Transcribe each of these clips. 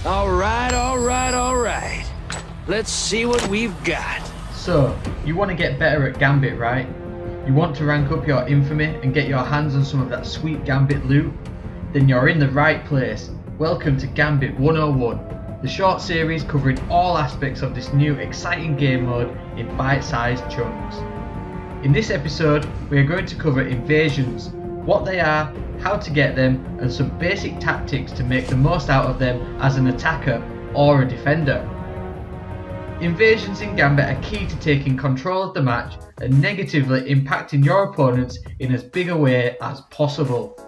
Alright. Let's see what we've got. So, you want to get better at Gambit, right? You want to rank up your infamy and get your hands on some of that sweet Gambit loot? Then you're in the right place. Welcome to Gambit 101, the short series covering all aspects of this new exciting game mode in bite-sized chunks. In this episode, we are going to cover invasions, what they are, how to get them, and some basic tactics to make the most out of them as an attacker or a defender. Invasions in Gambit are key to taking control of the match and negatively impacting your opponents in as big a way as possible.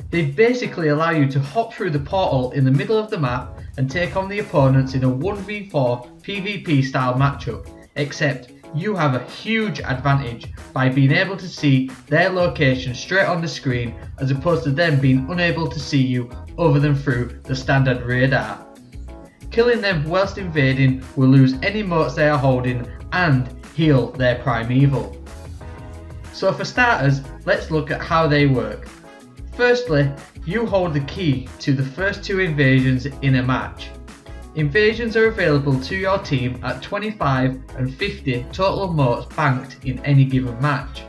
They basically allow you to hop through the portal in the middle of the map and take on the opponents in a 1v4 PvP style matchup, except you have a huge advantage by being able to see their location straight on the screen as opposed to them being unable to see you other than through the standard radar. Killing them whilst invading will lose any motes they are holding and heal their primeval. So for starters, let's look at how they work. Firstly, you hold the key to the first two invasions in a match. Invasions are available to your team at 25 and 50 total motes banked in any given match.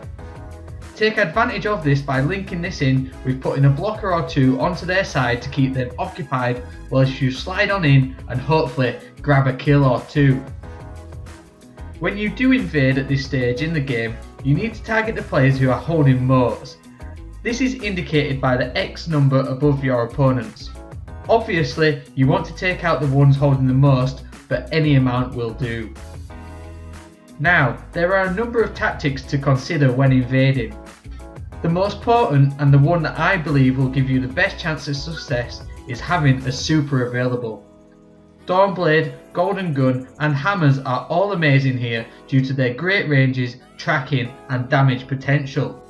Take advantage of this by linking this in with putting a blocker or two onto their side to keep them occupied whilst you slide on in and hopefully grab a kill or two. When you do invade at this stage in the game, you need to target the players who are holding motes. This is indicated by the X number above your opponents. Obviously, you want to take out the ones holding the most, but any amount will do. Now, there are a number of tactics to consider when invading. The most potent and the one that I believe will give you the best chance of success is having a super available. Dawnblade, Golden Gun and Hammers are all amazing here due to their great ranges, tracking and damage potential.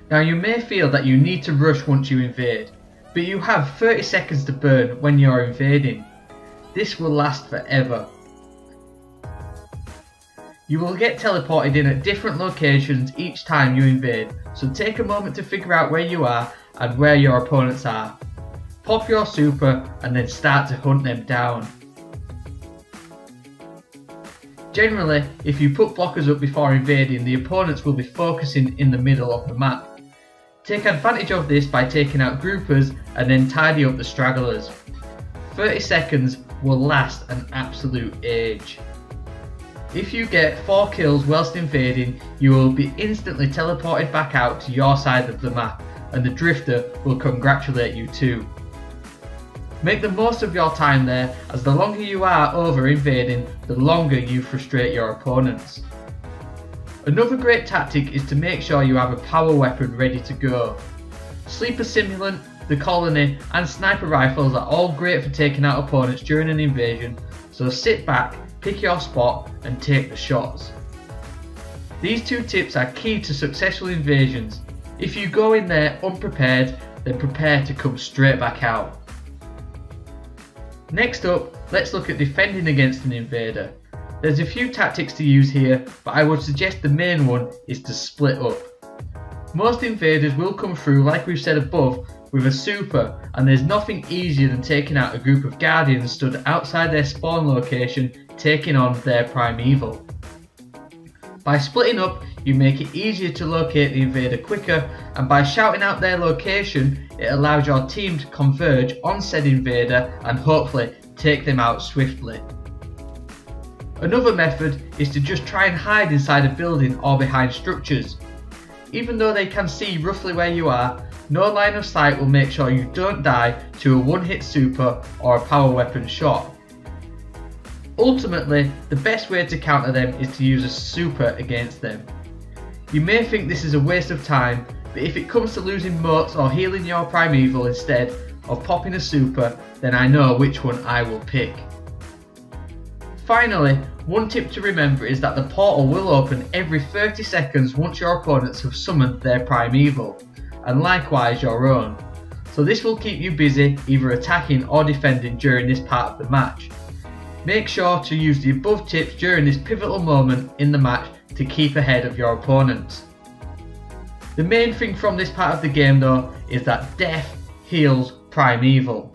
Now you may feel that you need to rush once you invade, but you have 30 seconds to burn when you're invading. This will last forever. You will get teleported in at different locations each time you invade, so take a moment to figure out where you are and where your opponents are. Pop your super and then start to hunt them down. Generally, if you put blockers up before invading, the opponents will be focusing in the middle of the map. Take advantage of this by taking out groupers and then tidy up the stragglers. 30 seconds will last an absolute age. If you get 4 kills whilst invading, you will be instantly teleported back out to your side of the map and the drifter will congratulate you too. Make the most of your time there, as the longer you are over invading, the longer you frustrate your opponents. Another great tactic is to make sure you have a power weapon ready to go. Sleeper Simulant, the Colony and sniper rifles are all great for taking out opponents during an invasion, so sit back, pick your spot and take the shots. These two tips are key to successful invasions. If you go in there unprepared, then prepare to come straight back out. Next up, let's look at defending against an invader. There's a few tactics to use here, but I would suggest the main one is to split up. Most invaders will come through, like we've said above, with a super, and there's nothing easier than taking out a group of guardians stood outside their spawn location, taking on their primeval. By splitting up, you make it easier to locate the invader quicker, and by shouting out their location, it allows your team to converge on said invader and hopefully take them out swiftly. Another method is to just try and hide inside a building or behind structures. Even though they can see roughly where you are, no line of sight will make sure you don't die to a one-hit super or a power weapon shot. Ultimately, the best way to counter them is to use a super against them. You may think this is a waste of time, but if it comes to losing motes or healing your primeval instead of popping a super, then I know which one I will pick. Finally, one tip to remember is that the portal will open every 30 seconds once your opponents have summoned their primeval, and likewise your own. So this will keep you busy either attacking or defending during this part of the match. Make sure to use the above tips during this pivotal moment in the match to keep ahead of your opponents. The main thing from this part of the game though is that death heals Primeval.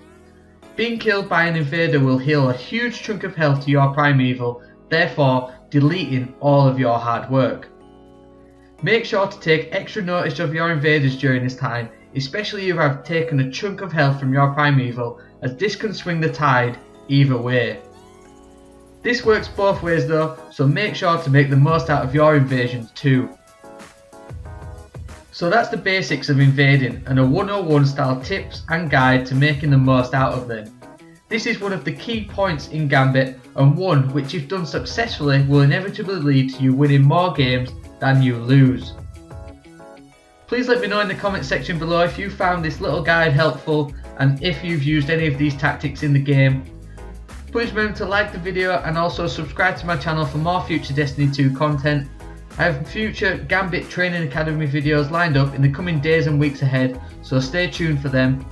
Being killed by an invader will heal a huge chunk of health to your Primeval, therefore deleting all of your hard work. Make sure to take extra notice of your invaders during this time, especially if you have taken a chunk of health from your Primeval, as this can swing the tide either way. This works both ways though, so make sure to make the most out of your invasions too. So that's the basics of invading and a 101 style tips and guide to making the most out of them. This is one of the key points in Gambit, and one which if done successfully will inevitably lead to you winning more games than you lose. Please let me know in the comment section below if you found this little guide helpful and if you've used any of these tactics in the game. Please remember to like the video and also subscribe to my channel for more future Destiny 2 content. I have future Gambit Training Academy videos lined up in the coming days and weeks ahead, so stay tuned for them.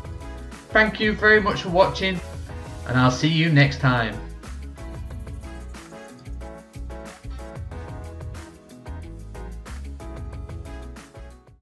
Thank you very much for watching, and I'll see you next time.